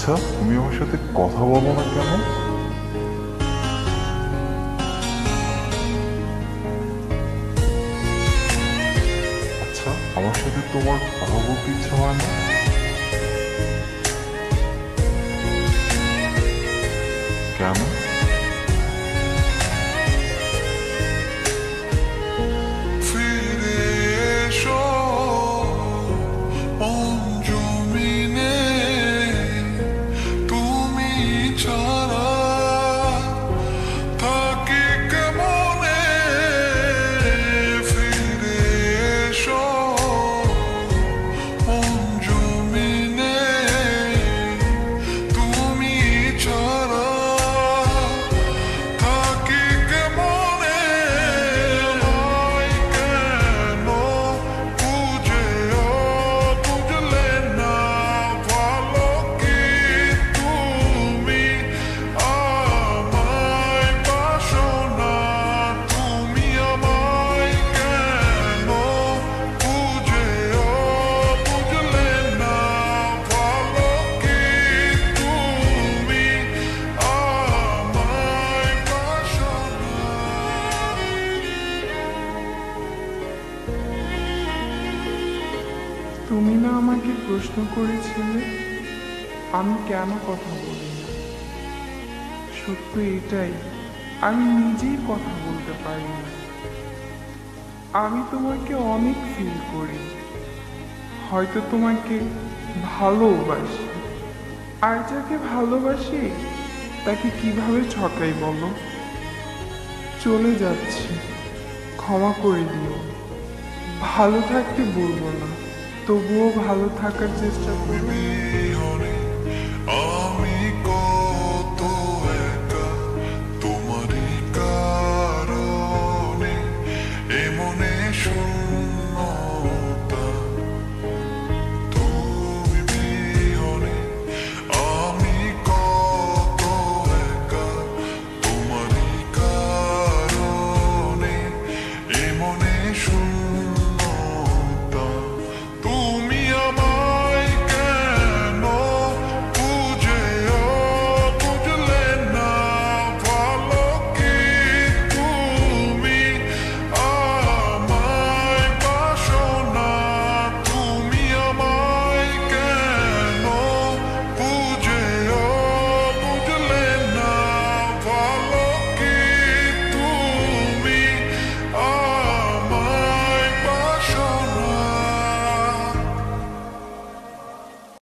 আচ্ছা, তুমি আমার সাথে কথা বলো না কেন? আচ্ছা, আমার সাথে তোমার কথা বলতে ইচ্ছা হয় না? কেন? ফিরে এসো অঞ্জুমিনে, তুমি ছাড়া থাকি কেমনে। ফিরে এসো অঞ্জুমিনে, তুমি ছাড়া থাকি কেমনে। আমায় কেন বুঝেও বুঝলে না, ভালো কি তুমি আমায় বাসো না। তুমি আমায় কেন বুঝেও বুঝলে না, ভালো কি তুমি আমায় বাসো না। তুমি না আমাকে প্রশ্ন করেছিলে আমি কেন কথা বলি না। সত্য এটাই, আমি নিজেই কথা বলতে পারি না। আমি তোমাকে অনেক ফিল করি, হয়তো তোমাকে ভালোবাসি। আর যাকে ভালোবাসি তাকে কিভাবে ঠকাই বলো। চলে যাচ্ছি, ক্ষমা করে দিও। ভালো থাকতে বলবো না, তবুও ভালো থাকার চেষ্টা করো। তুমি অনেক